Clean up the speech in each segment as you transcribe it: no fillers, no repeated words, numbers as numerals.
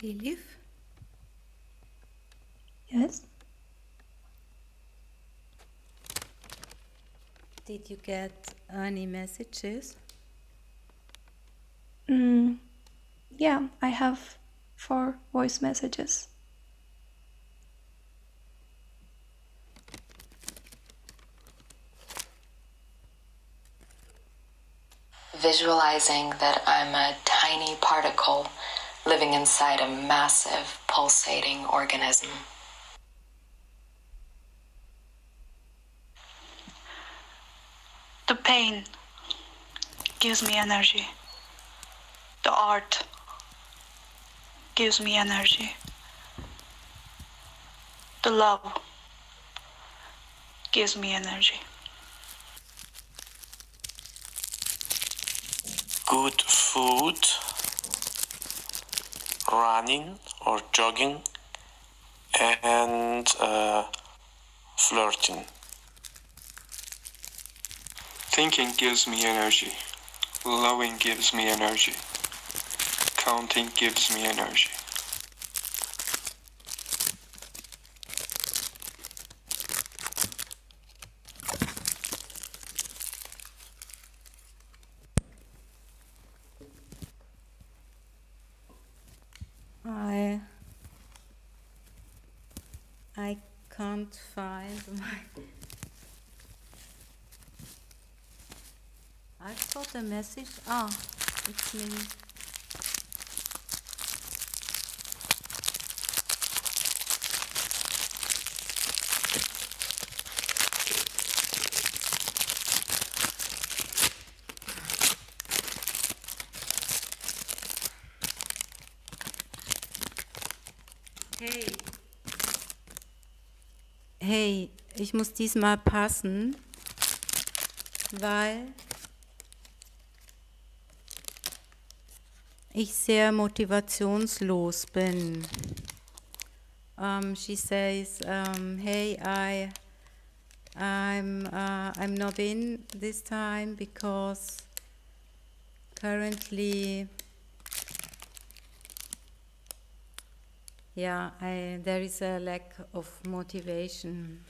Elif? Yes? Did you get any messages? Yeah, I have 4 voice messages. Visualizing that I'm a tiny particle living inside a massive, pulsating organism. The pain gives me energy. The art gives me energy. The love gives me energy. Good food, running or jogging, and flirting. Thinking gives me energy. Loving gives me energy. Counting gives me energy. I can't find my... I saw the message. It's me. Hey, ich muss diesmal passen, weil ich sehr motivationslos bin. She says, hey, I'm not in this time because currently, there is a lack of motivation.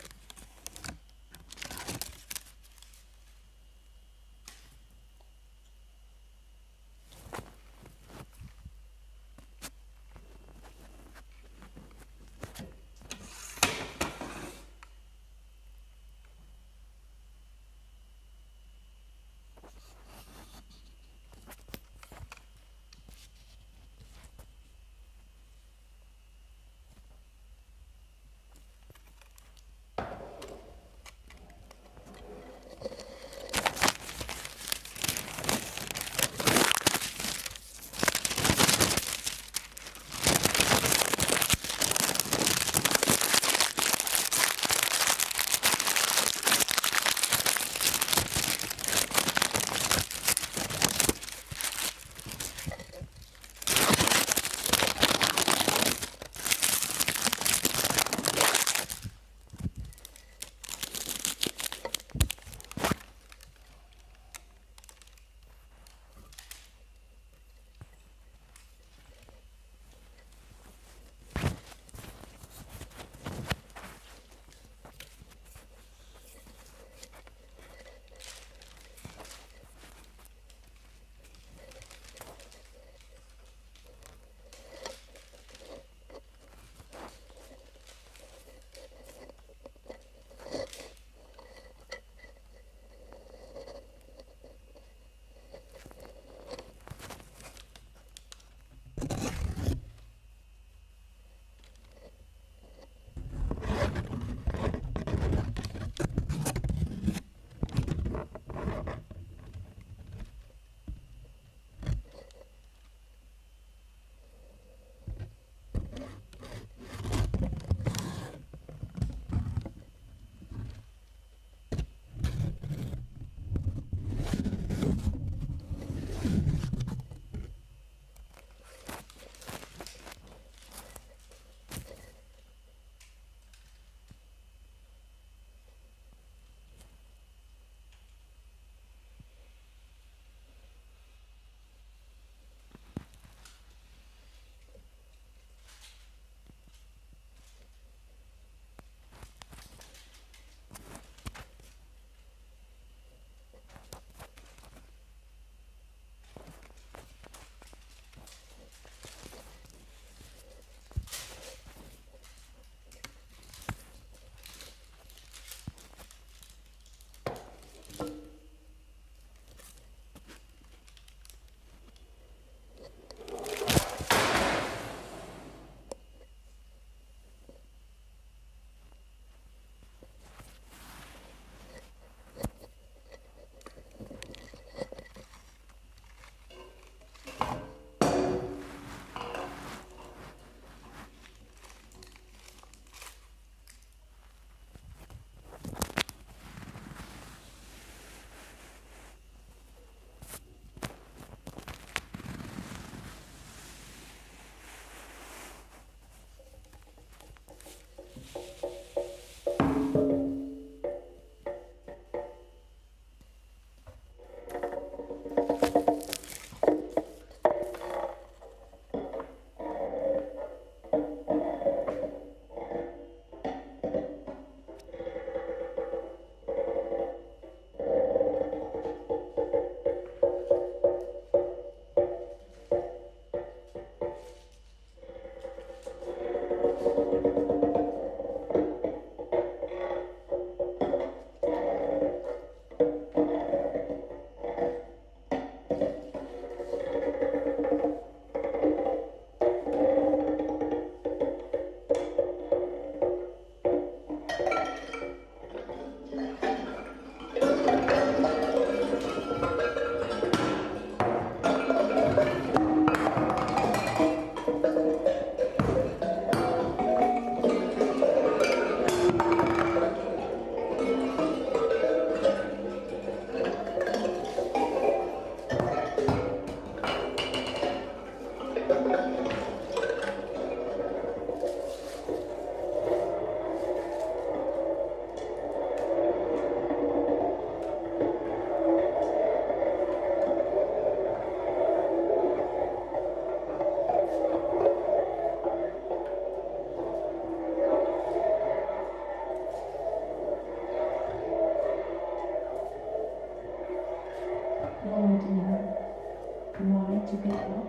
together.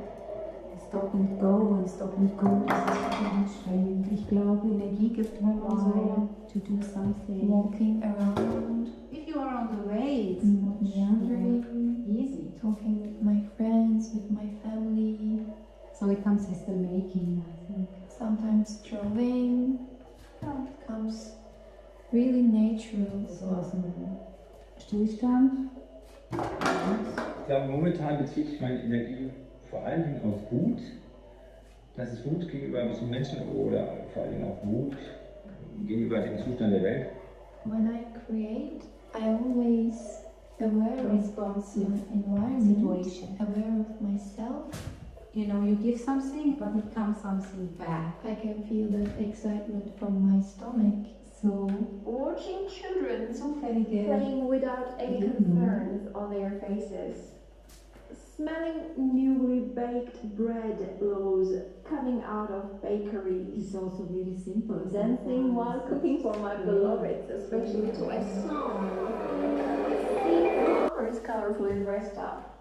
Stop and go and stop and go, das ist wirklich anstrengend. Ich glaube, Energie gibt mir so to do something. Walking around, If you are on the way, it's not much meandering, easy. talking with my friends, with my family, So it comes as the making, I think. sometimes drawing. Yeah, it comes really natural. So aus dem Stillstand. Ich glaube, momentan beziehe ich meine Energie vor allen Dingen auf Wut. Das ist Wut gegenüber bestimmten Menschen oder vor allen Dingen auch Wut gegenüber dem Zustand der Welt. When I create, I always aware of Responsive my environment, situation. aware of myself. You know, you give something, but it comes something back. I can feel that excitement from my stomach. So, Watching children zufällige playing without any concerns on their faces. Smelling newly baked bread loaves coming out of bakeries. is also really simple. Dancing while cooking for my beloveds, especially to a song. Seeing flowers colorfully dressed up.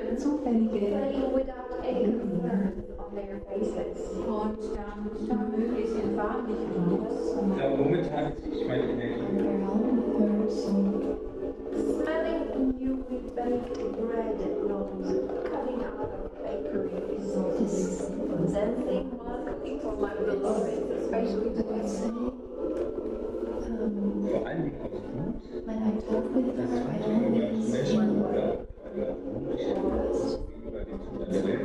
Playing without any concerns on their faces. Und dann möglichst entfahrenlich raus. Ich glaube, momentan beziehe ich meine Energie Smelling newly baked bread loaves coming out of bakeries. Dancing while cooking for my beloveds, especially to a song. vor allen Dingen aus Wut. When I talk with Das her, ist I Wut gegenüber always Menschen feel oder vor allem auch Wut gegenüber dem Zustand der Welt.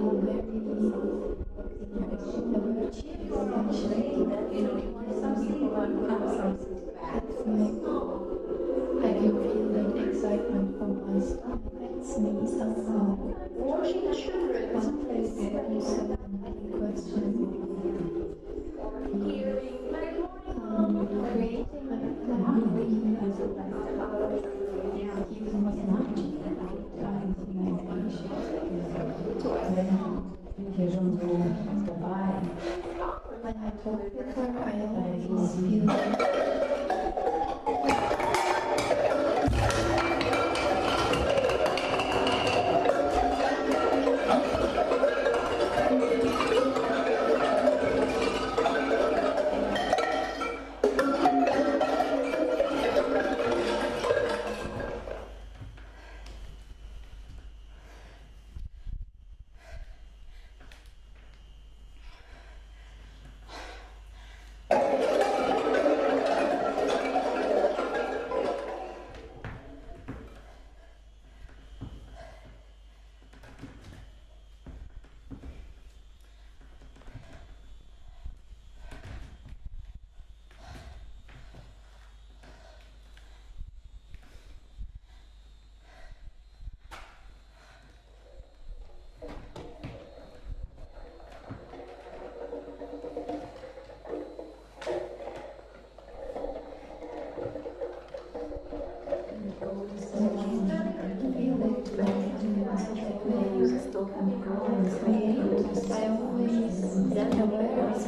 motivated, feel very cheerful actually. You know, you want something, but it comes something back. I can feel that excitement from my stomach. It's me somehow. Watching children One place that you said a question. hearing Creating a plan. Hier schon so dabei. When I talk with her, I always feel I always am aware of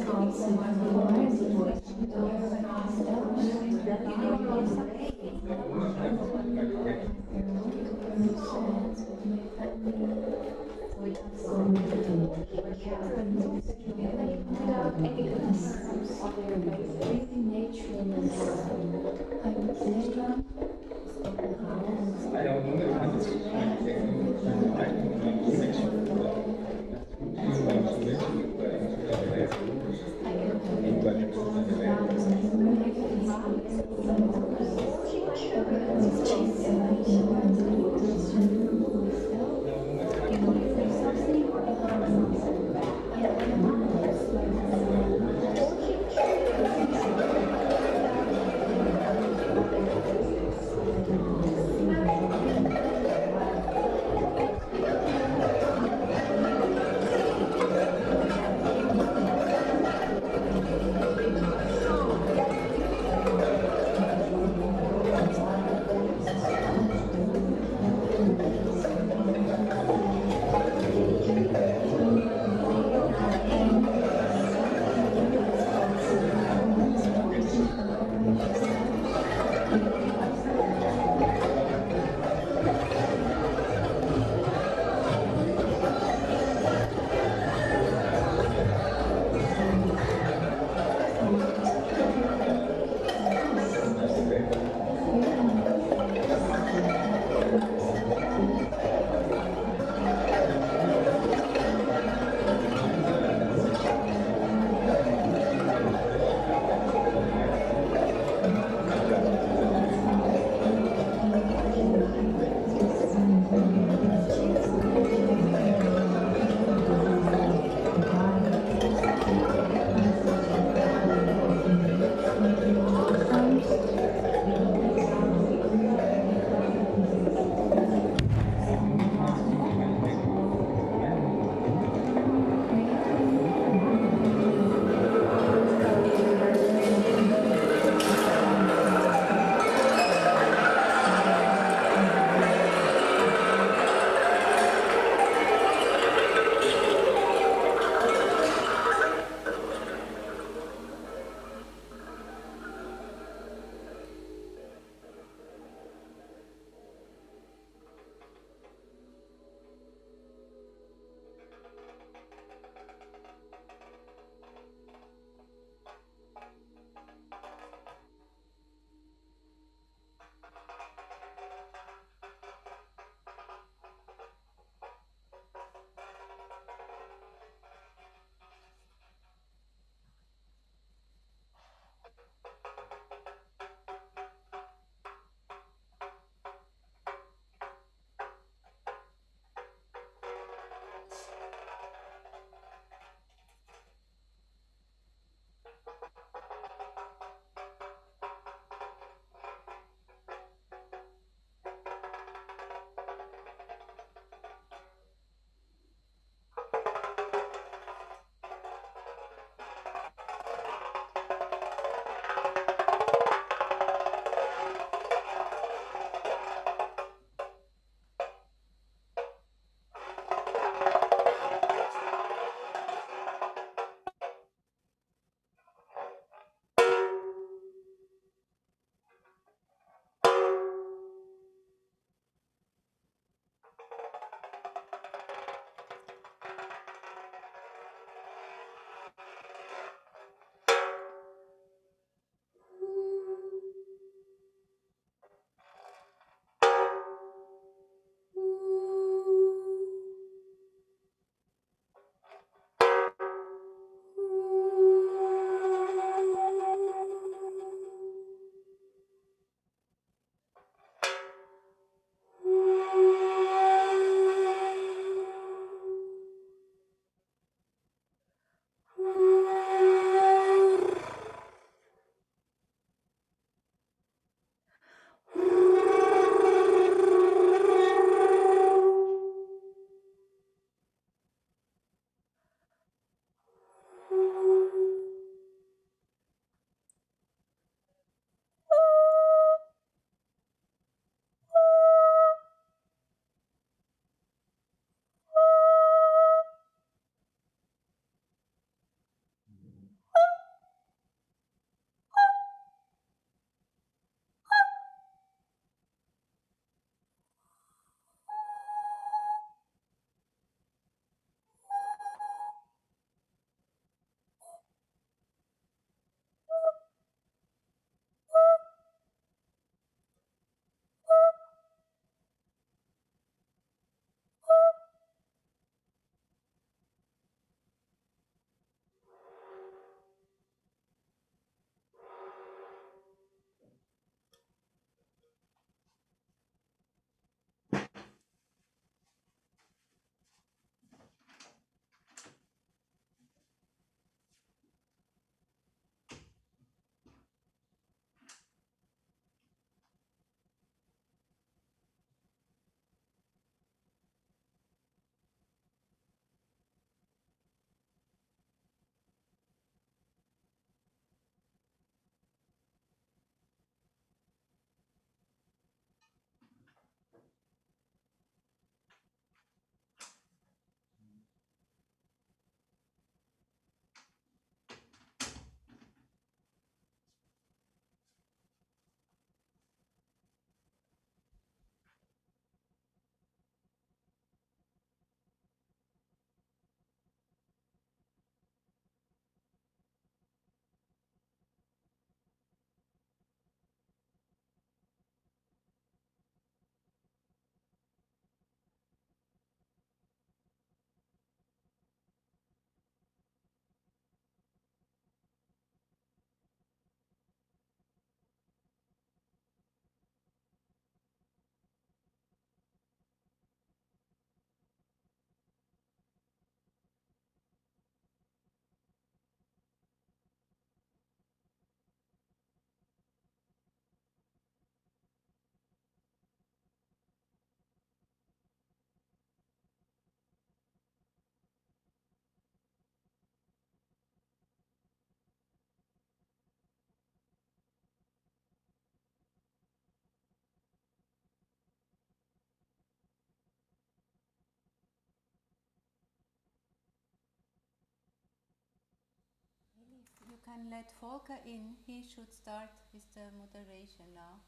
can let Volker in. He should start with the moderation now.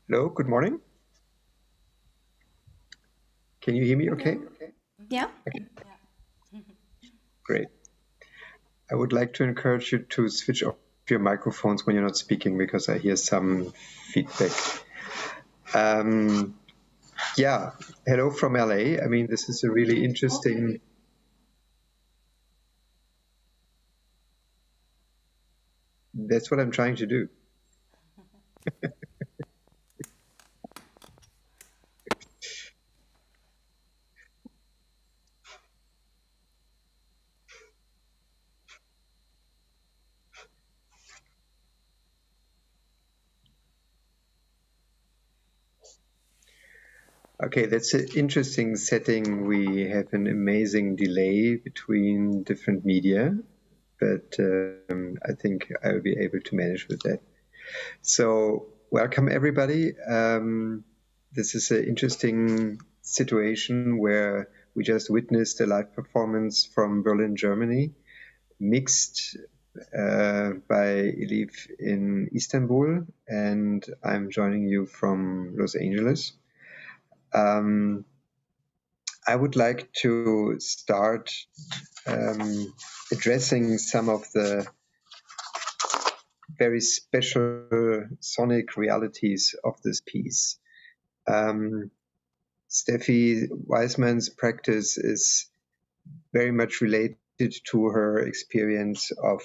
Hello, good morning. Can you hear me okay? Yeah. Okay, Yeah. great. I would like to encourage you to switch off your microphones when you're not speaking because I hear some feedback. Yeah, hello from LA. I mean, this is a really interesting... That's what I'm trying to do. Okay, that's an interesting setting. We have an amazing delay between different media, but I think I'll be able to manage with that. So, welcome everybody. This is an interesting situation where we just witnessed a live performance from Berlin, Germany, mixed by Elif in Istanbul, and I'm joining you from Los Angeles. I would like to start addressing some of the very special sonic realities of this piece. Steffi Weismann's practice is very much related to her experience of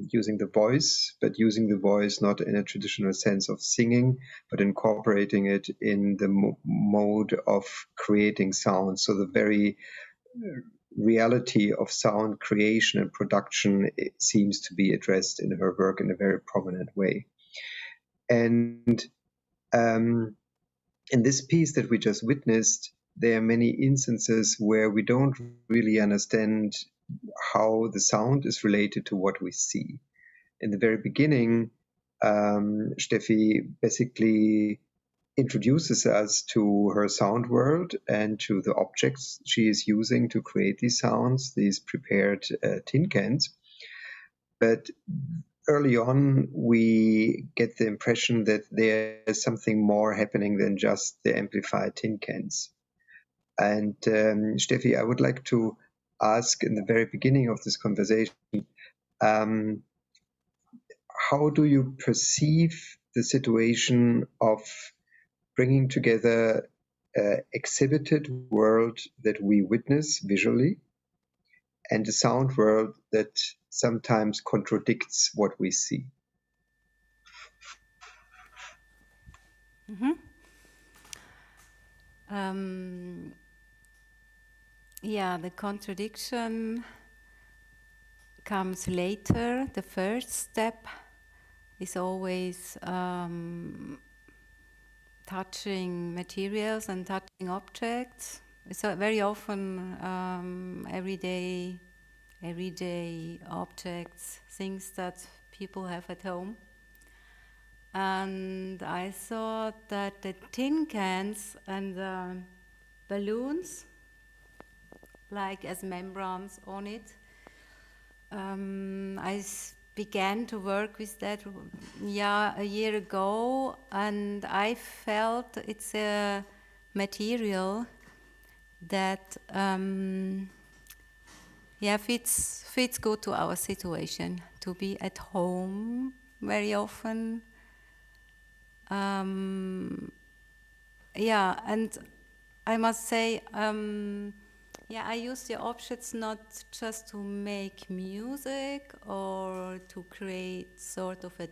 using the voice, but using the voice not in a traditional sense of singing, but incorporating it in the mode of creating sound. So the very reality of sound creation and production seems to be addressed in her work in a very prominent way. And in this piece that we just witnessed, there are many instances where we don't really understand how the sound is related to what we see. In the very beginning, Steffi basically introduces us to her sound world and to the objects she is using to create these sounds, these prepared tin cans. But early on, we get the impression that there's something more happening than just the amplified tin cans. And Steffi, I would like to ask in the very beginning of this conversation, how do you perceive the situation of bringing together an exhibited world that we witness visually and a sound world that sometimes contradicts what we see? Yeah, the contradiction comes later. The first step is always touching materials and touching objects. So very often everyday objects, things that people have at home. And I thought that the tin cans and balloons, like as membranes on it, I began to work with that a year ago, and I felt it's a material that fits good to our situation, to be at home very often. And I must say, I use the objects not just to make music or to create sort of a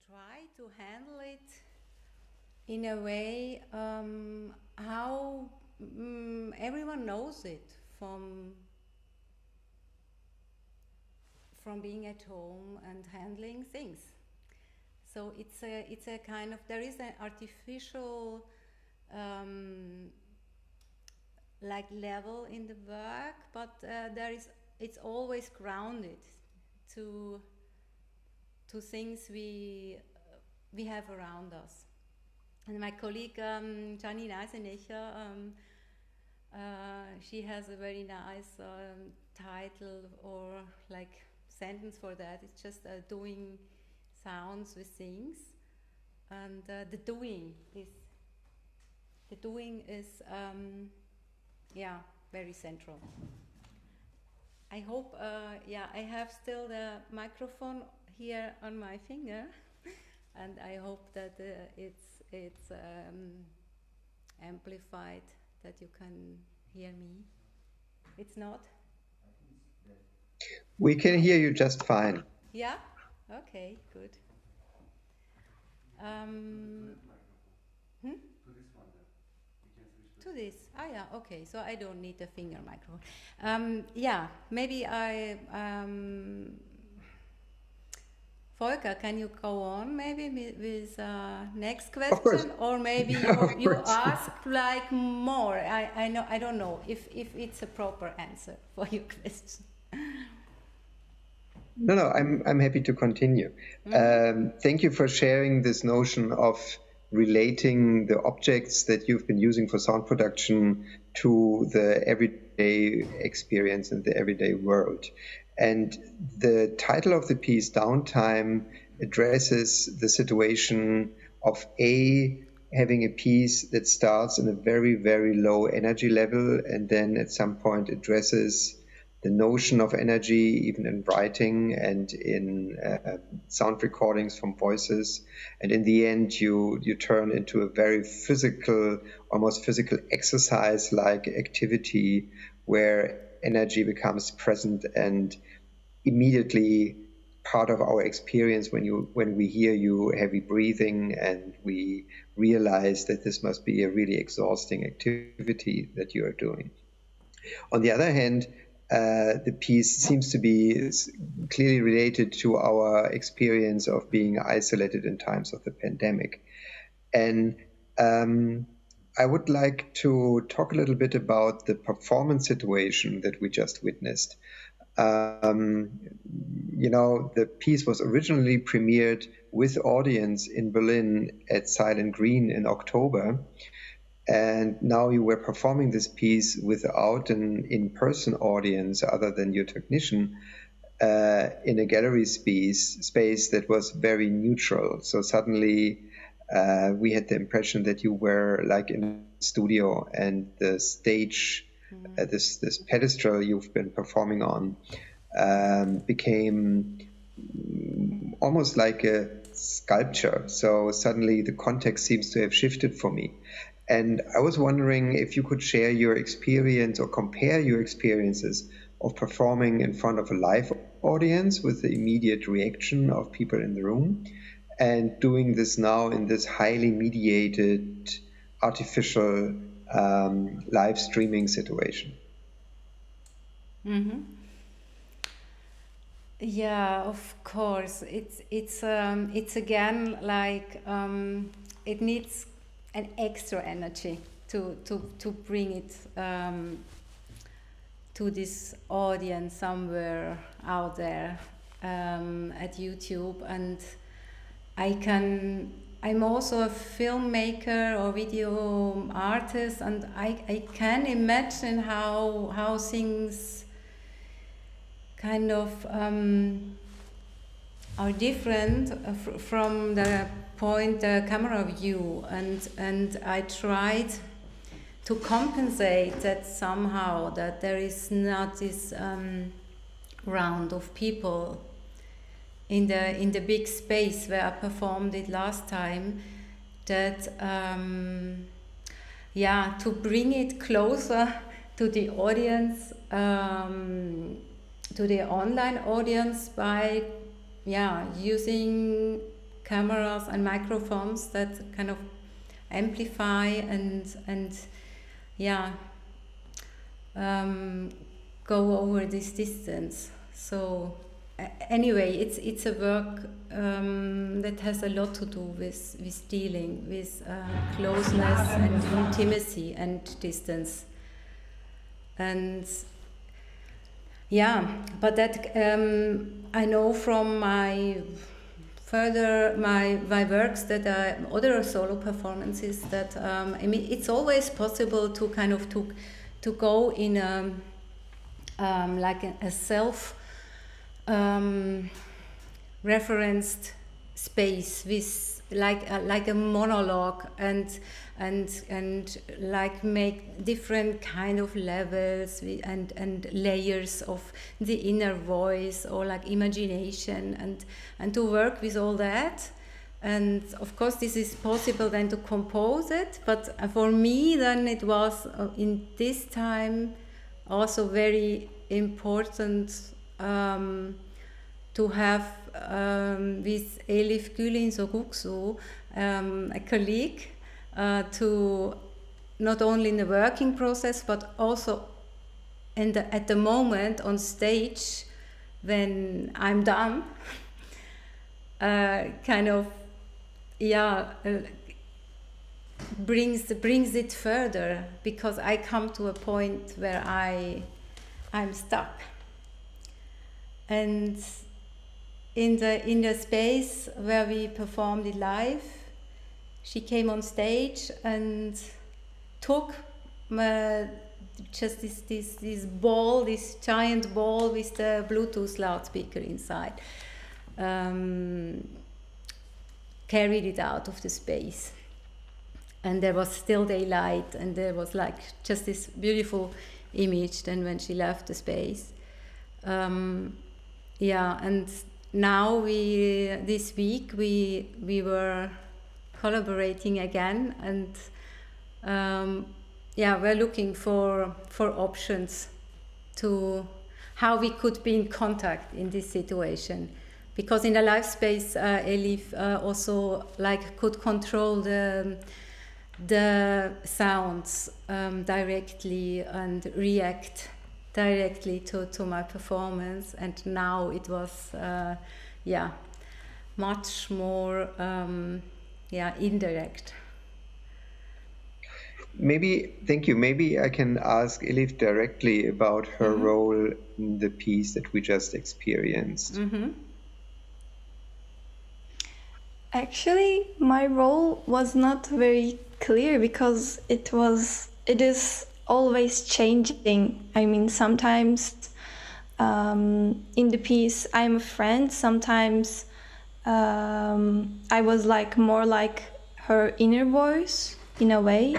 try to handle it in a way how everyone knows it from being at home and handling things. So it's a kind of, there is an artificial like level in the work, but it's always grounded to things we have around us. And my colleague Janine Eisenecher, she has a very nice title or like sentence for that. It's just doing sounds with things, and the doing is very central. I hope I have still the microphone here on my finger, and I hope that it's amplified, that you can hear me. It's not? We can hear you just fine. Yeah? Okay, good. To this? Okay, so I don't need the finger microphone. Maybe Volker, can you go on maybe with next question? Of course. Or maybe you ask like more. I don't know if it's a proper answer for your question. No, I'm happy to continue. Thank you for sharing this notion of relating the objects that you've been using for sound production to the everyday experience and the everyday world. And the title of the piece, Downtime, addresses the situation of having a piece that starts in a very, very low energy level and then at some point addresses the notion of energy, even in writing and in sound recordings from voices. And in the end, you turn into a very physical, almost physical exercise-like activity where energy becomes present and immediately part of our experience when we hear you heavy breathing, and we realize that this must be a really exhausting activity that you are doing. On the other hand, the piece seems to be clearly related to our experience of being isolated in times of the pandemic. And I would like to talk a little bit about the performance situation that we just witnessed. The piece was originally premiered with audience in Berlin at Silent Green in October. And now you were performing this piece without an in-person audience other than your technician in a gallery space that was very neutral. So suddenly we had the impression that you were like in a studio, and the stage, this pedestal you've been performing on became almost like a sculpture. So suddenly the context seems to have shifted for me. And I was wondering if you could share your experience or compare your experiences of performing in front of a live audience with the immediate reaction of people in the room, and doing this now in this highly mediated, artificial live streaming situation. Mm-hmm. Yeah, of course. It's again like it needs an extra energy to bring it to this audience somewhere out there at YouTube. And I'm also a filmmaker or video artist, and I can imagine how things kind of are different from the camera view, and I tried to compensate that somehow, that there is not this round of people in the big space where I performed it last time, that to bring it closer to the audience, to the online audience, by using cameras and microphones that kind of amplify and go over this distance. So anyway, it's a work that has a lot to do with dealing with closeness and intimacy and distance. And but that I know from further my works that are other solo performances that I mean it's always possible to kind of to go in a like a self referenced space with like a monologue and like make different kind of levels and layers of the inner voice or like imagination and to work with all that. And of course this is possible then to compose it, but for me then it was in this time also very important to have with Elif Gülin Soğuksu, a colleague, to not only in the working process but also at the moment on stage when I'm done, kind of brings it further, because I come to a point where I'm stuck. And in the space where we performed it live, she came on stage and took just this ball, this giant ball with the Bluetooth loudspeaker inside, carried it out of the space. And there was still daylight, and there was like just this beautiful image then when she left the space. And now this week we were collaborating again, and we're looking for options to how we could be in contact in this situation, because in the live space Elif also like could control the sounds directly and react directly to my performance, and now it was much more indirect. Thank you. Maybe I can ask Elif directly about her role in the piece that we just experienced. Mm-hmm. Actually, my role was not very clear because it is always changing. I mean, sometimes in the piece I'm a friend, sometimes I was like more like her inner voice in a way.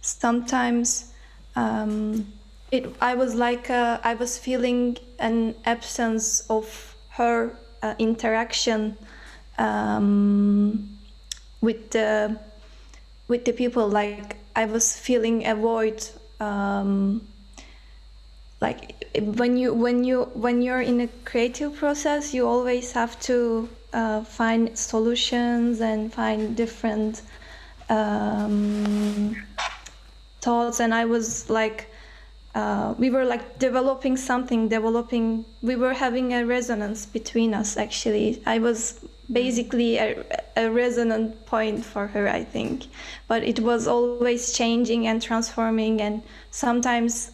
Sometimes I was feeling an absence of her interaction with the people. Like I was feeling a void. Like when you're in a creative process, you always have to find solutions and find different thoughts. And I was like, we were like developing something. We were having a resonance between us. Actually, I was basically a resonant point for her, I think. But it was always changing and transforming. And sometimes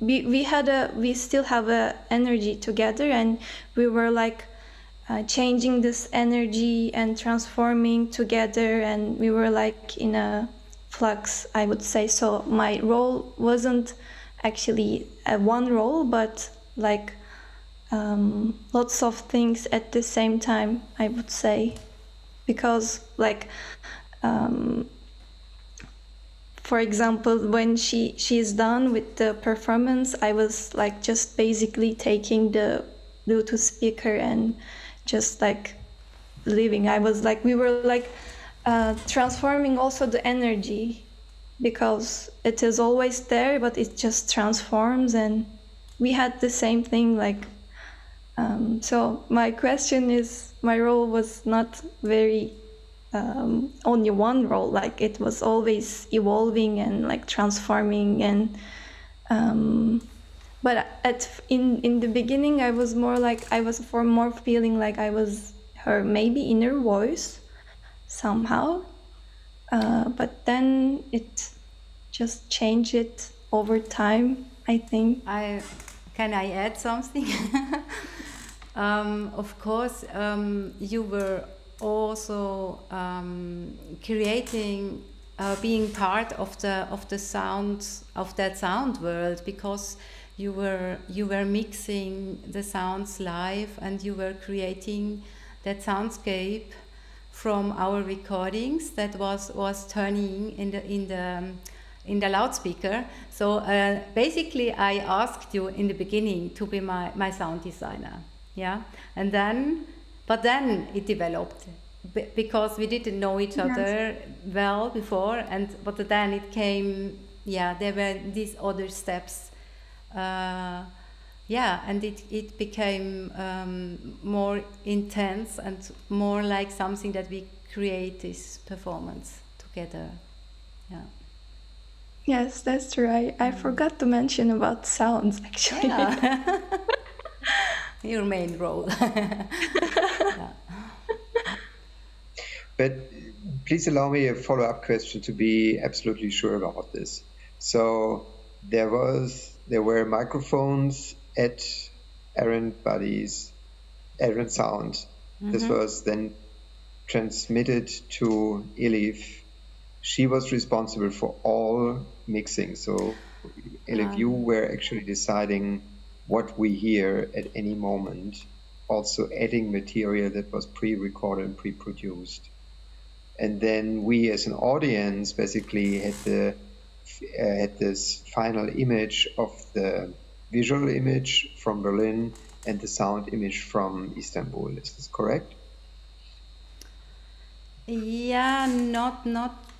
we still have a energy together, and we were like changing this energy and transforming together, and we were like in a flux, I would say. So my role wasn't actually one role, but like lots of things at the same time, I would say, because like for example, when she's done with the performance, I was like just basically taking the Bluetooth speaker and just like leaving. We were like transforming also the energy, because it is always there, but it just transforms, and we had the same thing. Like so my question is, my role was not very only one role. Like it was always evolving and like transforming, and but in the beginning I was more feeling like I was her maybe inner voice somehow, but then it just changed it over time, I think. Can I add something? of course, you were also creating, being part of the sound of that sound world, because you were mixing the sounds live, and you were creating that soundscape from our recordings that was turning in the loudspeaker. So basically, I asked you in the beginning to be my sound designer, yeah, but then it developed because we didn't know each other well before, but then it came. Yeah, there were these other steps. And it became more intense and more like something that we create this performance together. Yeah. Yes, that's true. I forgot to mention about sounds, actually. Yeah. Your main role. Yeah. But please allow me a follow-up question to be absolutely sure about this. So there were microphones at Errant Sound. Mm-hmm. This was then transmitted to Elif. She was responsible for all mixing. So Elif, you were actually deciding what we hear at any moment, also adding material that was pre-recorded and pre-produced. And then we as an audience basically had this final image of the visual image from Berlin and the sound image from Istanbul. Is this correct? Yeah, not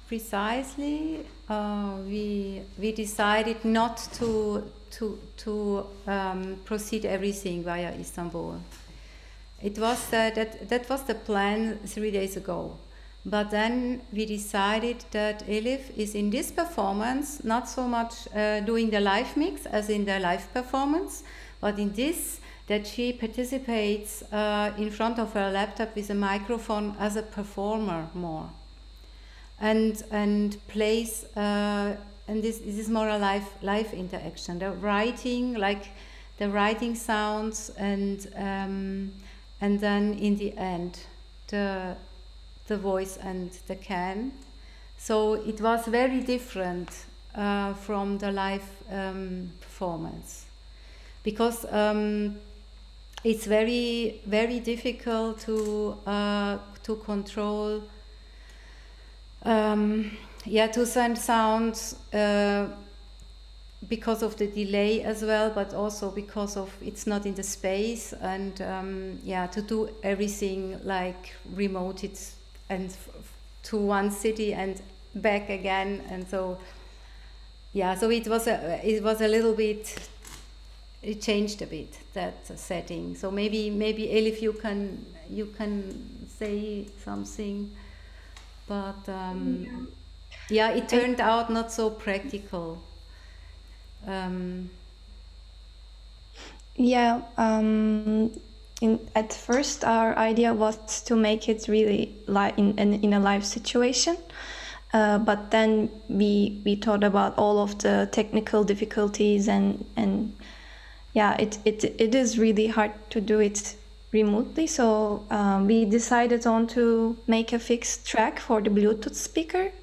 precisely. We decided not to proceed everything via Istanbul. It was that was the plan 3 days ago. But then we decided that Elif is in this performance not so much doing the live mix as in the live performance, but in this that she participates in front of her laptop with a microphone as a performer more, and plays and this is more a live interaction. The writing sounds and then in the end the voice and the can. So it was very different from the live performance, because it's very, very difficult to control, to send sounds because of the delay as well, but also because of it's not in the space, and to do everything like remote and to one city and back again, and so it was a little bit, it changed a bit, that setting. So maybe Elif, you can say something, but it turned out not so practical. At first, our idea was to make it really in a live situation, but then we thought about all of the technical difficulties, and it is really hard to do it remotely. So we decided on to make a fixed track for the Bluetooth speaker,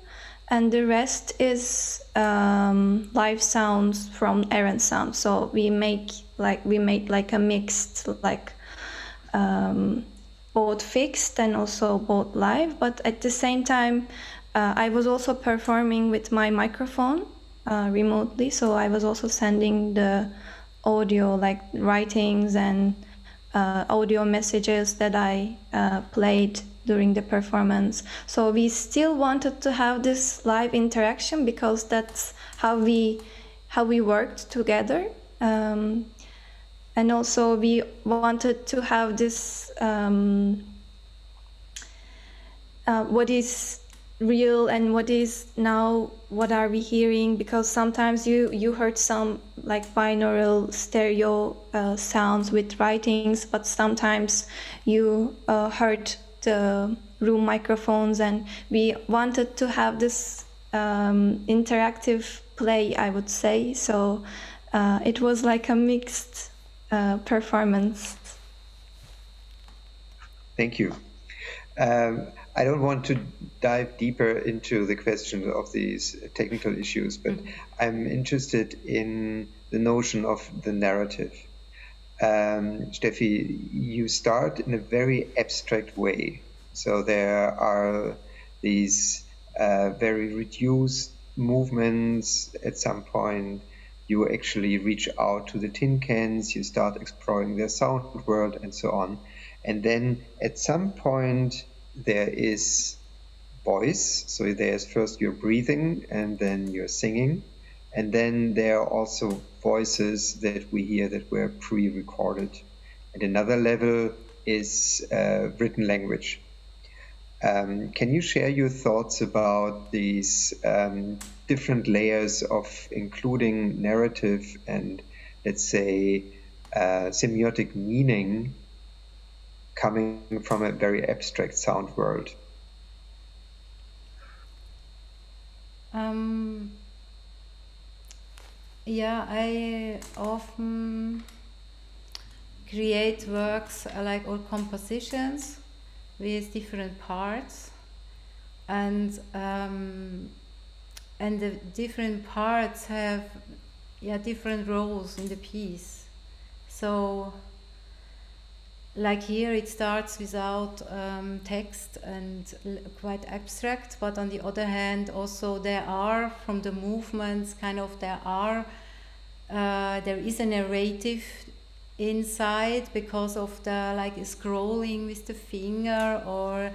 and the rest is live sounds from Errant Sound. So we made like a mixed, like both fixed and also both live, but at the same time I was also performing with my microphone remotely, so I was also sending the audio, like writings and audio messages that I played during the performance. So we still wanted to have this live interaction because that's how we worked together. And also we wanted to have this what is real and what is now, what are we hearing, because sometimes you heard some like binaural stereo sounds with writings, but sometimes you heard the room microphones, and we wanted to have this interactive play, I would say. So it was like a mixed performance. Thank you. I don't want to dive deeper into the question of these technical issues, but I'm interested in the notion of the narrative. Steffi, you start in a very abstract way. So there are these very reduced movements. At some point, you actually reach out to the tin cans, you start exploring their sound world and so on. And then at some point, there is voice. So there's first your breathing and then your singing. And then there are also voices that we hear that were pre-recorded. And another level is written language. Can you share your thoughts about these different layers of including narrative and, let's say, semiotic meaning coming from a very abstract sound world? Yeah, I often create works or compositions with different parts, and the different parts have different roles in the piece. So like here it starts without text and quite abstract, but on the other hand also there are, from the movements, there is a narrative inside because of the scrolling with the finger or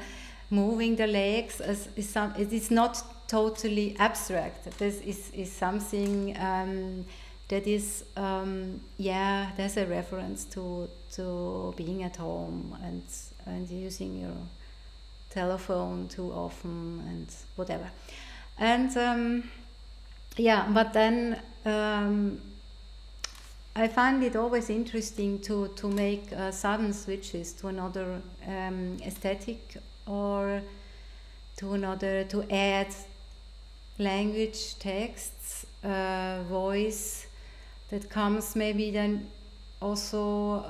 moving the legs. It is not totally abstract. This is something that is there's a reference to being at home and using your telephone too often and whatever. And but then I find it always interesting to make sudden switches to another aesthetic, or to add language, texts, voice that comes maybe then also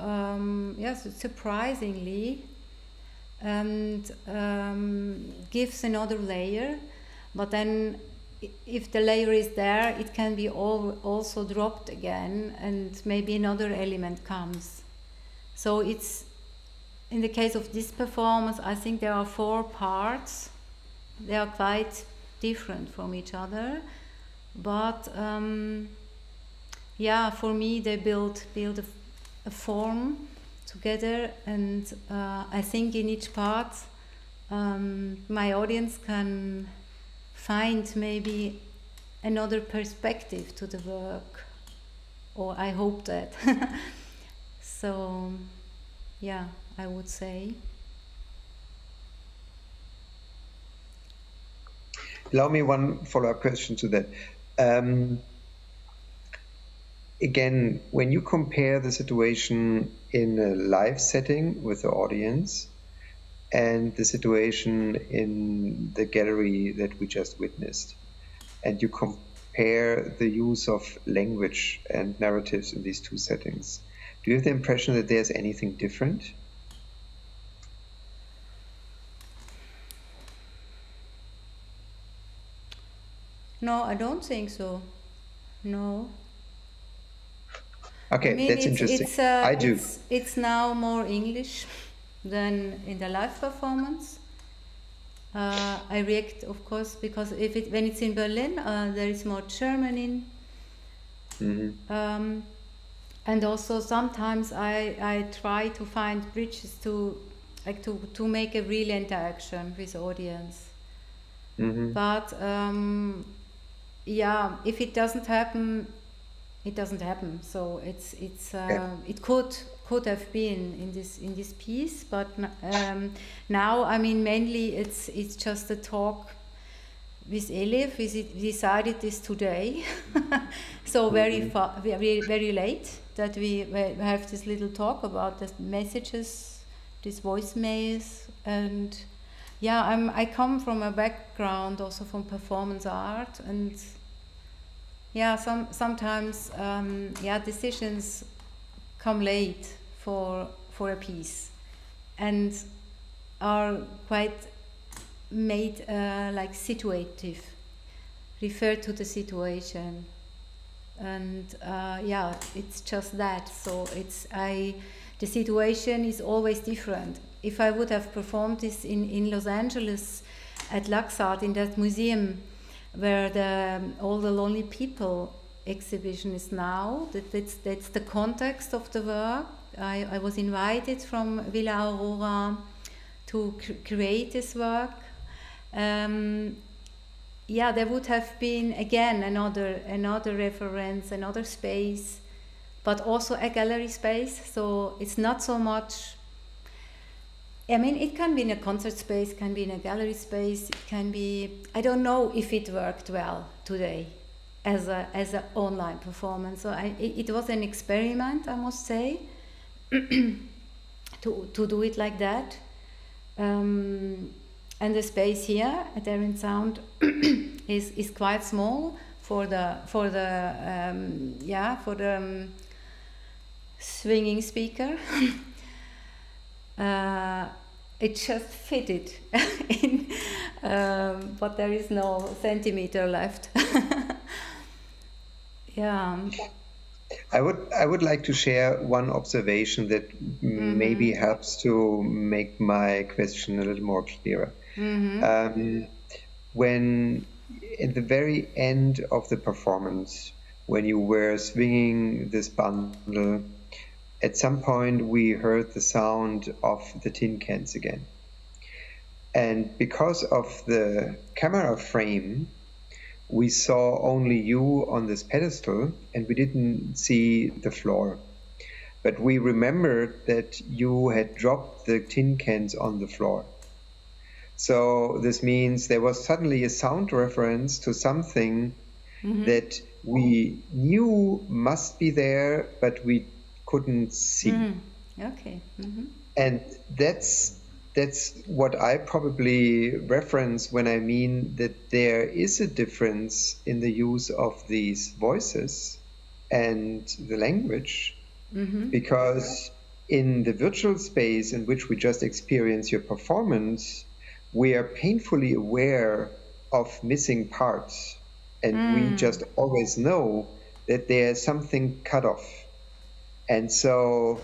surprisingly, and gives another layer. But then if the layer is there, it can be also dropped again, and maybe another element comes. So it's, in the case of this performance, I think there are 4 parts. They are quite different from each other, but for me they build a form together, and I think in each part my audience can find maybe another perspective to the work, or I hope that. So I would say. Allow me one follow-up question to that. Again, when you compare the situation in a live setting with the audience and the situation in the gallery that we just witnessed, and you compare the use of language and narratives in these 2 settings, do you have the impression that there's anything different? No, I don't think so. No. Okay, I mean, that's interesting. I do. It's now more English than in the live performance. I react, of course, because when it's in Berlin, there is more German in. Mm-hmm. And also sometimes I try to find bridges to make a real interaction with the audience. Mm-hmm. But if it doesn't happen, it doesn't happen. So it could have been in this piece, but now, I mean, mainly it's just a talk with Elif. We decided this today, so very late, that we have this little talk about the messages, these voicemails, and I come from a background also from performance art, and sometimes decisions come late for a piece, and are quite made like situative, refer to the situation, and yeah, it's just that. So the situation is always different. If I would have performed this in Los Angeles at Luxart, in that museum where all the lonely people exhibition is now, that's the context of the work. I was invited from Villa Aurora to create this work. Yeah, there would have been again another reference, another space, but also a gallery space. So it's not so much. I mean, it can be in a concert space, can be in a gallery space. It can be. I don't know if it worked well today as an online performance. So it was an experiment, I must say, to do it like that. And the space here at Errant Sound is quite small for the swinging speaker. It just fitted in, but there is no centimeter left. Yeah. I would like to share one observation that maybe helps to make my question a little more clearer. When at the very end of the performance, when you were swinging this bundle, at some point we heard the sound of the tin cans again. And because of the camera frame, we saw only you on this pedestal and we didn't see the floor. But we remembered that you had dropped the tin cans on the floor. So this means there was suddenly a sound reference to something that we knew must be there, but we couldn't see. Okay. And that's what I probably reference when I mean that there is a difference in the use of these voices and the language, because in the virtual space in which we just experience your performance, we are painfully aware of missing parts, and we just always know that there's something cut off. And so,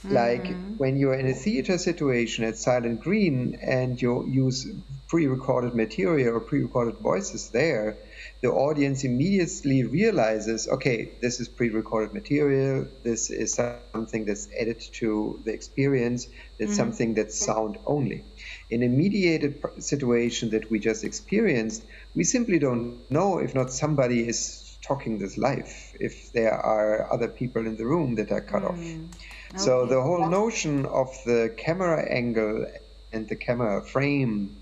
like when you're in a theater situation at Silent Green and you use pre-recorded material or pre-recorded voices there, the audience immediately realizes, okay, this is pre-recorded material, this is something that's added to the experience, it's something that's sound only. In a mediated situation that we just experienced, we simply don't know if not somebody is talking this live, if there are other people in the room that are cut off. So the whole notion of the camera angle and the camera frame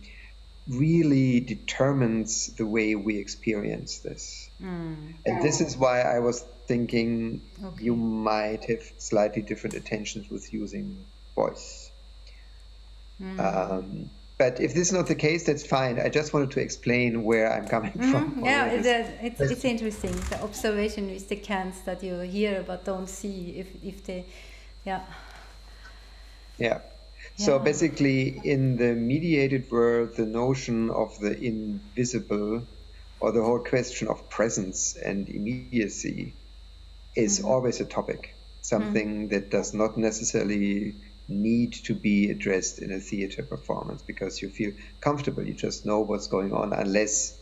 really determines the way we experience this. And this is why I was thinking you might have slightly different intentions with using voice. But if this is not the case, that's fine. I just wanted to explain where I'm coming from. Yeah, it's interesting. The observation with the cans that you hear but don't see if they, yeah. So basically, in the mediated world, the notion of the invisible, or the whole question of presence and immediacy, is always a topic. Something that does not necessarily need to be addressed in a theater performance because you feel comfortable, you just know what's going on, unless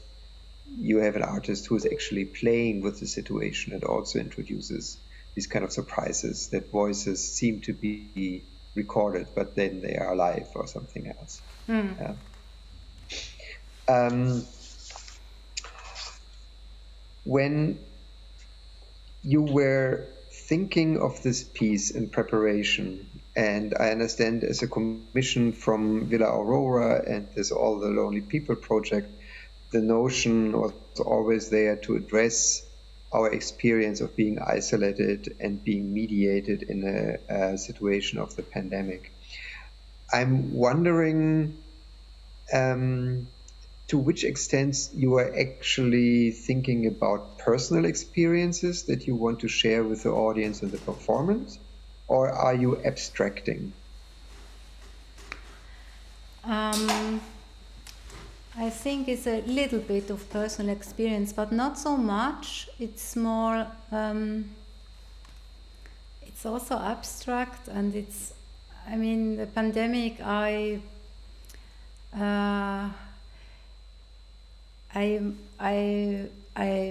you have an artist who is actually playing with the situation and also introduces these kind of surprises that voices seem to be recorded but then they are live or something else. When you were thinking of this piece in preparation, and I understand as a commission from Villa Aurora and there's all the Lonely People project, the notion was always there to address our experience of being isolated and being mediated in a situation of the pandemic. I'm wondering to which extent you are actually thinking about personal experiences that you want to share with the audience in the performance, or are you abstracting? I think it's a little bit of personal experience, but not so much. It's more, it's also abstract, and it's, I mean, the pandemic, I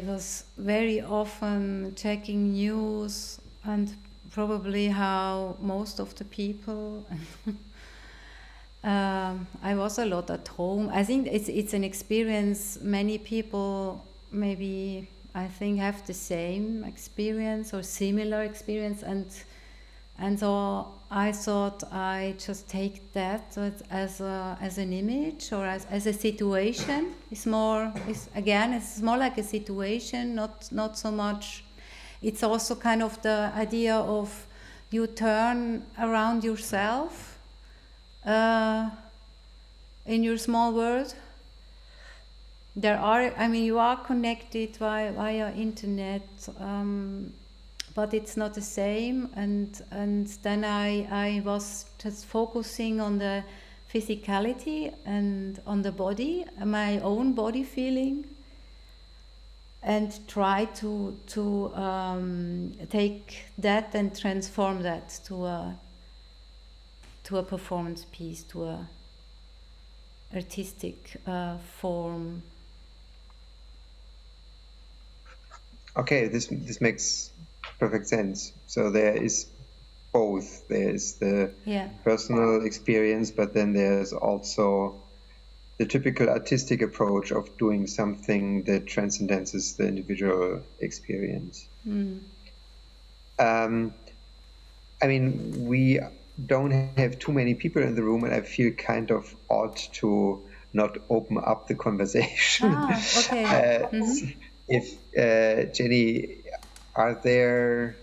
was very often checking news, and probably how most of the people I was a lot at home. I think it's an experience many people maybe, I think, have the same experience or similar experience, and so I thought I just take that as an image or as a situation. It's more like a situation, not so much. It's also kind of the idea of you turn around yourself in your small world. You are connected via internet, but it's not the same. And then I was just focusing on the physicality and on the body, my own body feeling, and try to take that and transform that to a performance piece, to a artistic form. Okay, this makes perfect sense. So there is both. There is the personal experience, but then there's also the typical artistic approach of doing something that transcends the individual experience. I mean, we don't have too many people in the room, and I feel kind of odd to not open up the conversation. Okay. If Jenny, are there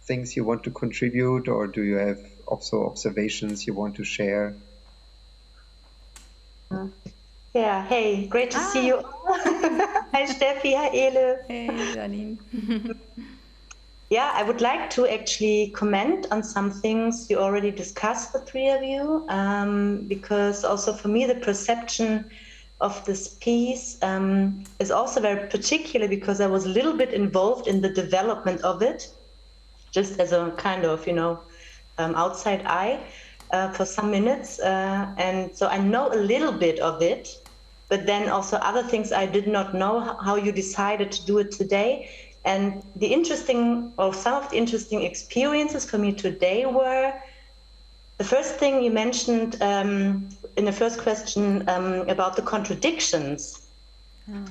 things you want to contribute, or do you have also observations you want to share? Yeah, hey, great to see you all. Hi Steffi, hi Elif. Hey Janine. Yeah, I would like to actually comment on some things you already discussed, the three of you, because also for me the perception of this piece is also very particular, because I was a little bit involved in the development of it, just as a kind of, outside eye for some minutes. And so I know a little bit of it, but then also other things I did not know, how you decided to do it today. And some of the interesting experiences for me today were, the first thing you mentioned in the first question about the contradictions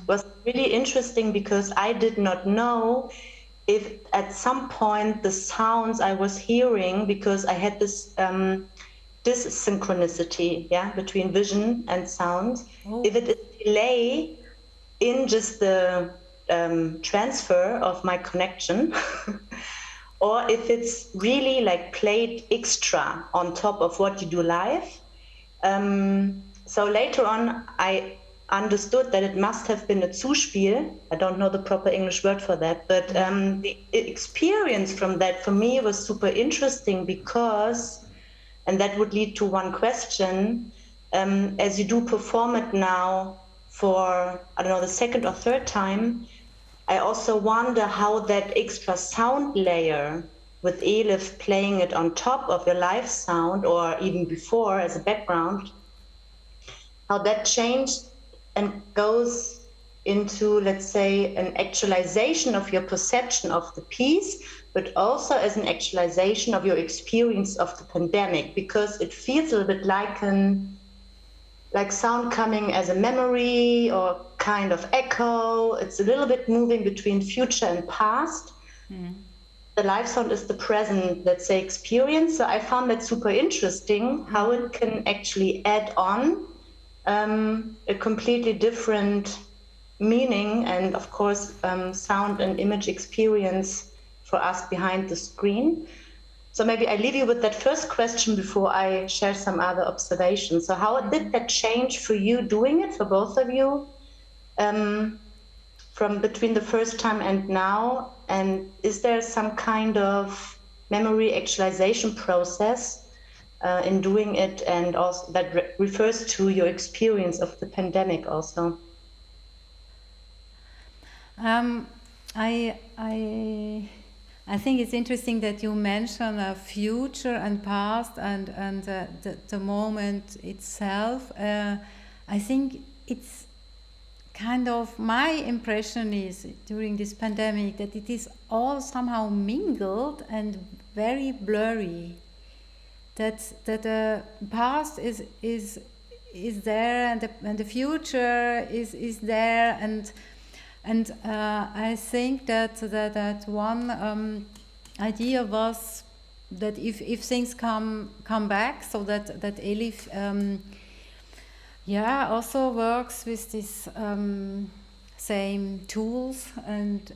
was really interesting, because I did not know if at some point the sounds I was hearing, because I had this synchronicity between vision and sound, if it is delay in just the transfer of my connection, or if it's really like played extra on top of what you do live. So later on, I understood that it must have been a Zuspiel. I don't know the proper English word for that, but the experience from that for me was super interesting, because, and that would lead to one question, as you do perform it now for, I don't know, the second or third time, I also wonder how that extra sound layer with Elif playing it on top of your live sound, or even before as a background, how that changed and goes into, let's say, an actualization of your perception of the piece, but also as an actualization of your experience of the pandemic, because it feels a little bit like sound coming as a memory or kind of echo. It's a little bit moving between future and past. The live sound is the present, let's say, experience. So I found that super interesting, how it can actually add on a completely different meaning, and of course sound and image experience for us behind the screen. So maybe I leave you with that first question before I share some other observations. So how did that change for you doing it, for both of you, from between the first time and now? And is there some kind of memory actualization process in doing it, and also that refers to your experience of the pandemic also. I think it's interesting that you mention future and past and the moment itself. I think it's kind of, my impression is during this pandemic that it is all somehow mingled and very blurry. That the past is there and the future is there, and I think that one idea was that if things come back, so that Elif also works with this same tools and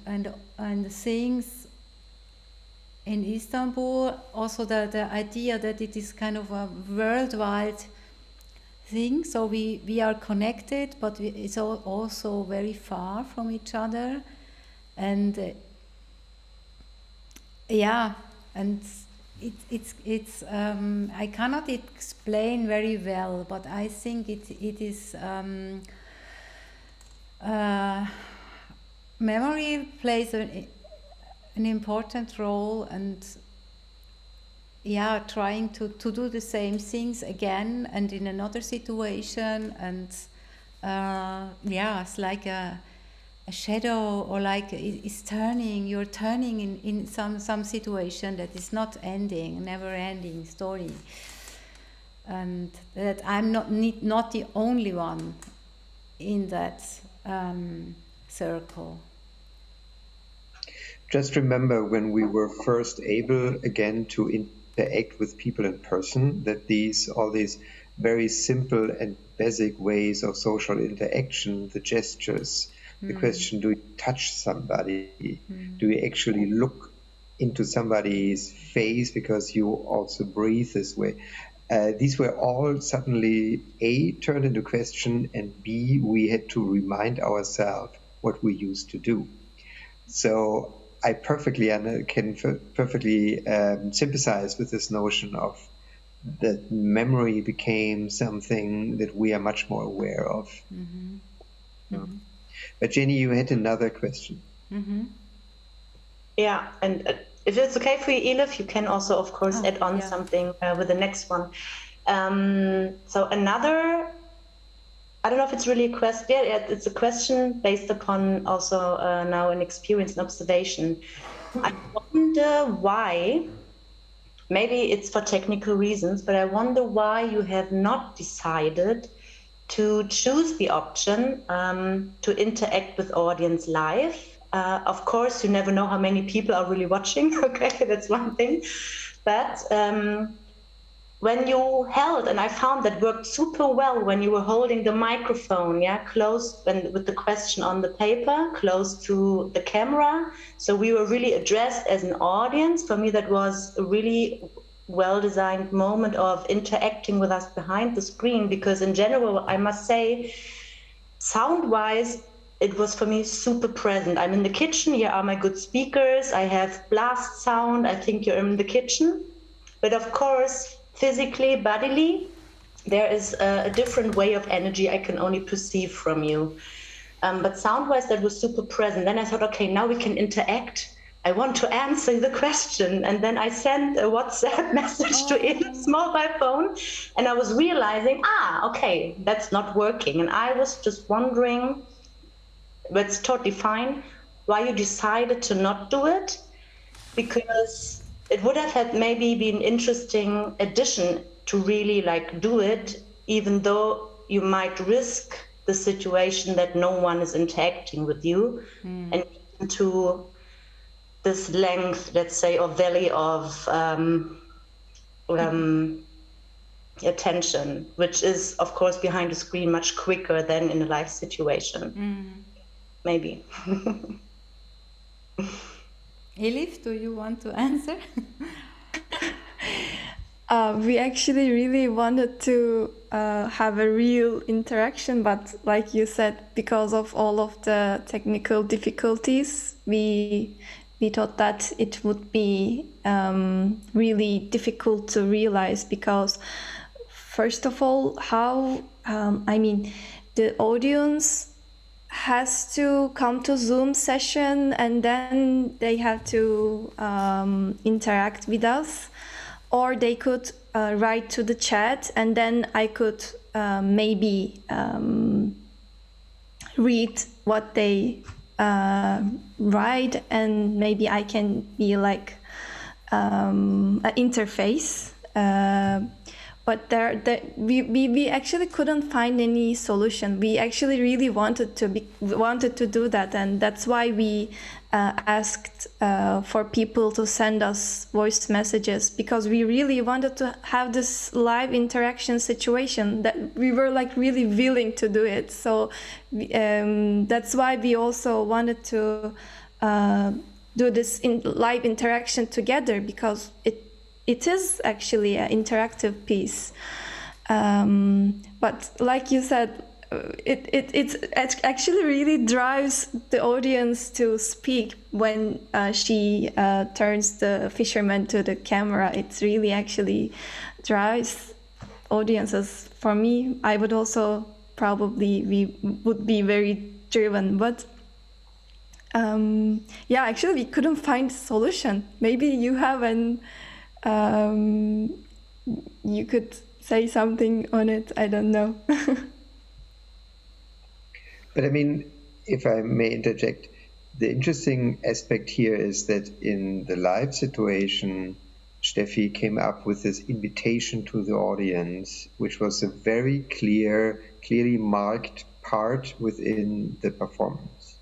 things in Istanbul. Also the idea that it is kind of a worldwide thing, so we are connected, but it's also very far from each other, and and it's I cannot explain very well, but I think it is memory plays an important role, and trying to do the same things again and in another situation, and it's like a shadow, or like you're turning in some situation that is not ending, never ending story, and that I'm not the only one in that circle. Just remember when we were first able again to interact with people in person, that all these very simple and basic ways of social interaction, the gestures, the question, do you touch somebody? Do you actually look into somebody's face because you also breathe this way? These were all suddenly A, turned into question, and B, we had to remind ourselves what we used to do. So I can perfectly sympathize with this notion of that memory became something that we are much more aware of. But Jenny, you had another question. Yeah, and if it's okay for you, Elif, you can also, of course, add on something with the next one. So another, I don't know if it's really a question. Yeah, it's a question based upon also now an experience and observation. I wonder why, maybe it's for technical reasons, but I wonder why you have not decided to choose the option to interact with audience live. Of course, you never know how many people are really watching. Okay, that's one thing. But when you held, and I found that worked super well when you were holding the microphone, close with the question on the paper, close to the camera. So we were really addressed as an audience. For me, that was a really well-designed moment of interacting with us behind the screen, because in general, I must say, sound-wise, it was for me super present. I'm in the kitchen, here are my good speakers, I have blast sound, I think you're in the kitchen. But of course, physically, bodily, there is a different way of energy I can only perceive from you. But sound-wise, that was super present. Then I thought, okay, now we can interact. I want to answer the question. And then I sent a WhatsApp message to Elif's mobile phone, and I was realizing, okay, that's not working. And I was just wondering, but it's totally fine, why you decided to not do it, because it would have had maybe been interesting addition to really do it, even though you might risk the situation that no one is interacting with you, and into this length, let's say, or valley of attention, which is, of course, behind the screen much quicker than in a live situation. Maybe. Elif, do you want to answer? We actually really wanted to have a real interaction, but like you said, because of all of the technical difficulties, we we thought that it would be really difficult to realize, because first of all, the audience has to come to Zoom session and then they have to interact with us, or they could write to the chat and then I could maybe read what they write, and maybe I can be like an interface. But we actually couldn't find any solution. We actually really wanted to do that, and that's why we asked for people to send us voice messages, because we really wanted to have this live interaction situation that we were like really willing to do it. So that's why we also wanted to do this live interaction together, because it is actually an interactive piece. But like you said, it actually really drives the audience to speak when she turns the fisherman to the camera. It really actually drives audiences. For me, I would also we would be very driven, but actually we couldn't find a solution. Maybe you have you could say something on it. I don't know. But I mean, if I may interject, the interesting aspect here is that in the live situation, Steffi came up with this invitation to the audience, which was a very clearly marked part within the performance.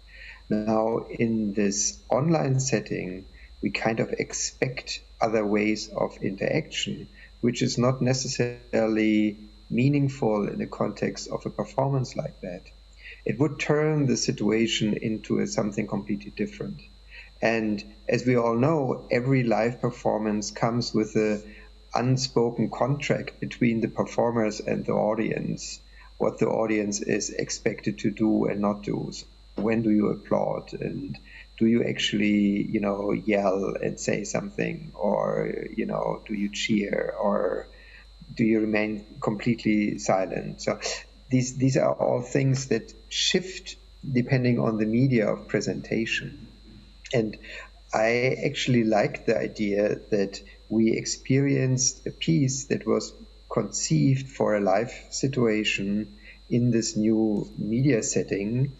Now, in this online setting, we kind of expect other ways of interaction, which is not necessarily meaningful in the context of a performance like that. It would turn the situation into something completely different. And as we all know, every live performance comes with an unspoken contract between the performers and the audience, what the audience is expected to do and not do. So when do you applaud, and do you actually, yell and say something, or, do you cheer, or do you remain completely silent? So these are all things that shift depending on the media of presentation. And I actually like the idea that we experienced a piece that was conceived for a live situation in this new media setting,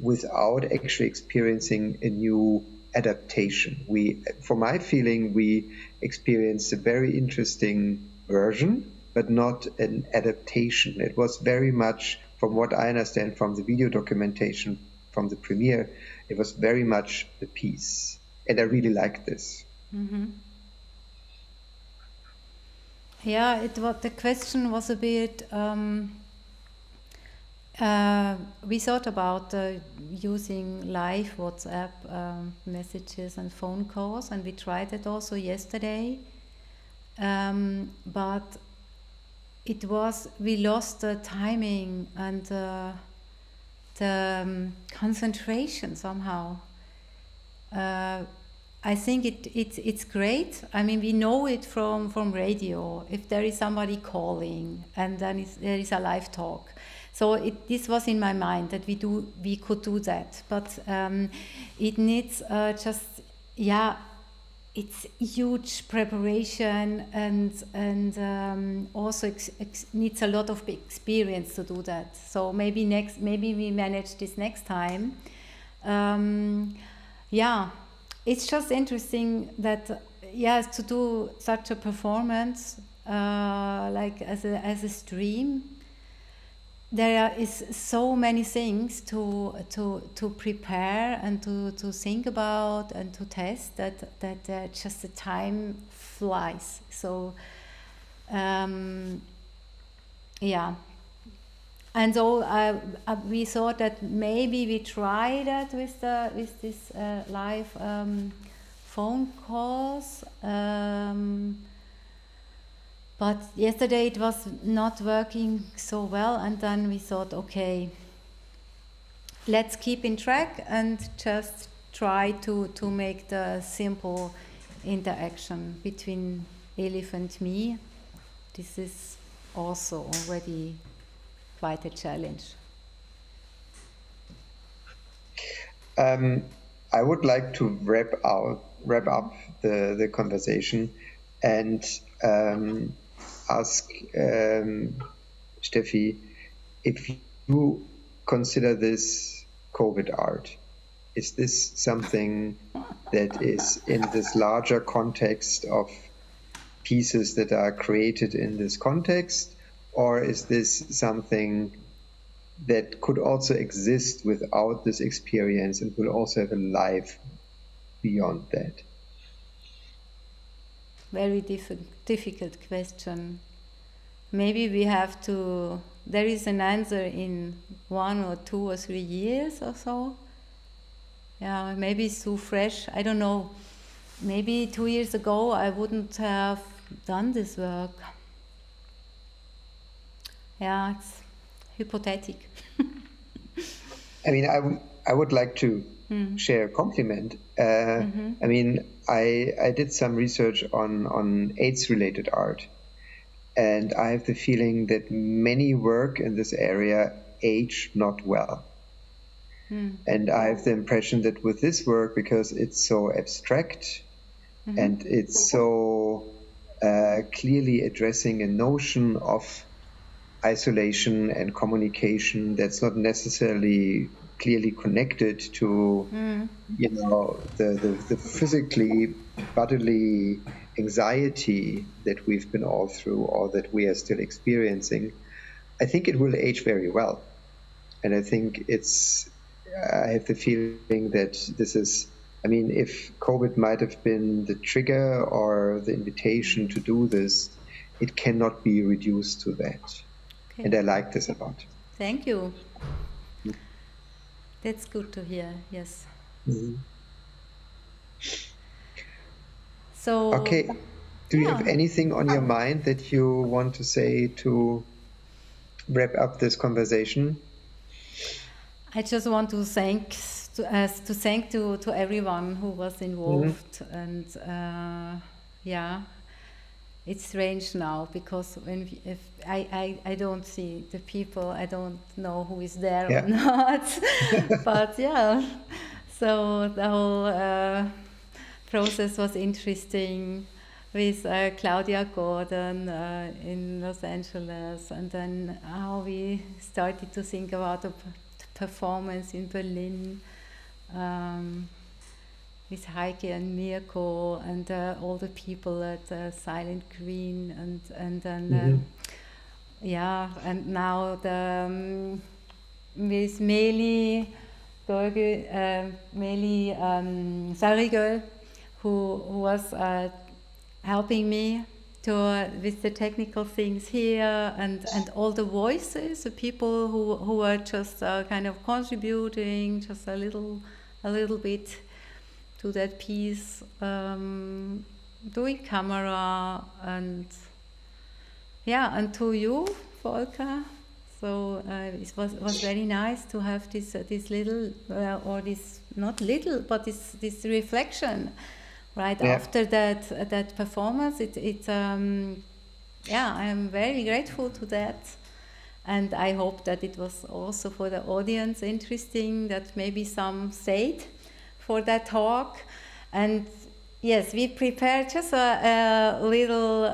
without actually experiencing a new adaptation. For my feeling, we experienced a very interesting version, but not an adaptation. It was very much, from what I understand from the video documentation from the premiere, it was very much the piece. And I really liked this. Mm-hmm. Yeah, the question was a bit... we thought about using live WhatsApp messages and phone calls, and we tried it also yesterday. But we lost the timing and the concentration somehow. I think it's great. I mean, we know it from radio. If there is somebody calling and then there is a live talk. So this was in my mind that we could do that, but it needs it's huge preparation and also needs a lot of experience to do that. So maybe we manage this next time. It's just interesting that to do such a performance like as a stream. There is so many things to prepare and to think about and to test that just the time flies. So and so we thought that maybe we try that with this live phone calls. But yesterday it was not working so well, and then we thought, okay, let's keep in track and just try to make the simple interaction between Elif and me. This is also already quite a challenge. I would like to wrap up the conversation and ask Steffi, if you consider this COVID art, is this something that is in this larger context of pieces that are created in this context, or is this something that could also exist without this experience and will also have a life beyond that? Very difficult question. Maybe we have to, there is an answer in 1 or 2 or 3 years or so. Yeah, maybe it's too fresh, I don't know. Maybe 2 years ago I wouldn't have done this work. Yeah, it's hypothetical. I mean, I would like to share a compliment. I mean, I did some research on AIDS-related art, and I have the feeling that many work in this area age not well. And I have the impression that with this work, because it's so abstract and it's so clearly addressing a notion of isolation and communication that's not necessarily clearly connected to you know, the physically bodily anxiety that we've been all through or that we are still experiencing, I think it will age very well. And I think I have the feeling that this is, I mean, if COVID might have been the trigger or the invitation to do this, it cannot be reduced to that. Okay. And I like this a lot. Thank you. That's good to hear, yes. So, okay, do you have anything on your mind that you want to say to wrap up this conversation? I just want to thank to everyone who was involved, and yeah, it's strange now because if I don't see the people, I don't know who is there or not. But yeah, so the whole process was interesting with Claudia Gordon in Los Angeles, and then how we started to think about the performance in Berlin with Heike and Mirko and all the people at Silent Green, and then yeah, and now the with Meli Sarigel, who was helping me with the technical things here, and all the voices, the people who are just kind of contributing just a little bit to that piece, doing camera, and yeah, and to you, Volker. So it was very nice to have this little or this not little, but this reflection right after that performance. Yeah, I am very grateful to that, and I hope that it was also for the audience interesting, that maybe some stayed for that talk. And yes, we prepared just a little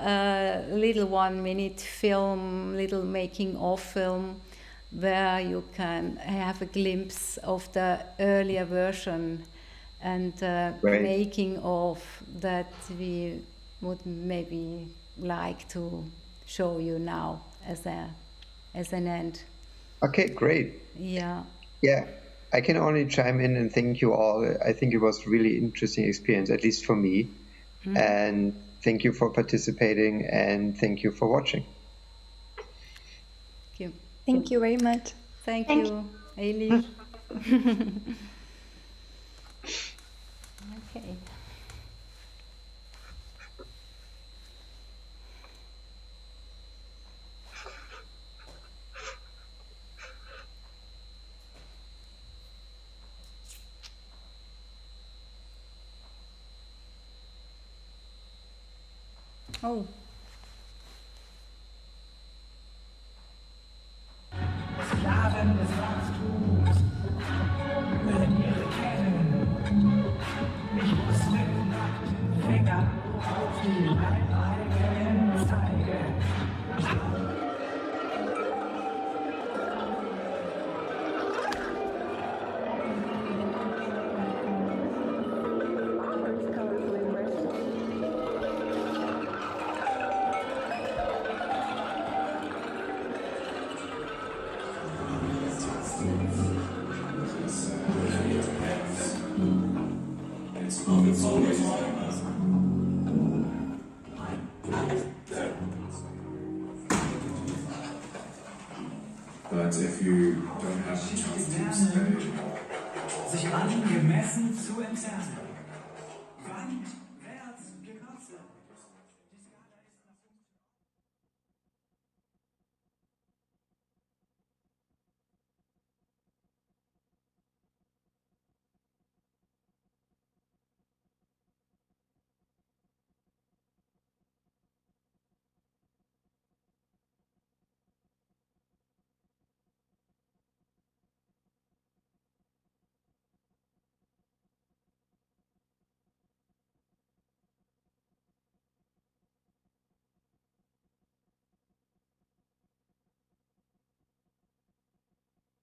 1 minute film, little making of film, where you can have a glimpse of the earlier version and making of that we would maybe like to show you now as an end. Okay, great. Yeah. Yeah, I can only chime in and thank you all. I think it was really interesting experience, at least for me. And thank you for participating, and thank you for watching. Thank you. Thank you very much. Thank you, Elif. Okay. Oh. Sklaven des Wachstums, müssen ihre kennen. Ich muss mit nackten Fingern auf die Leibeigenen zeigen. But if you don't have the chance to stay, sich angemessen zu entfernen.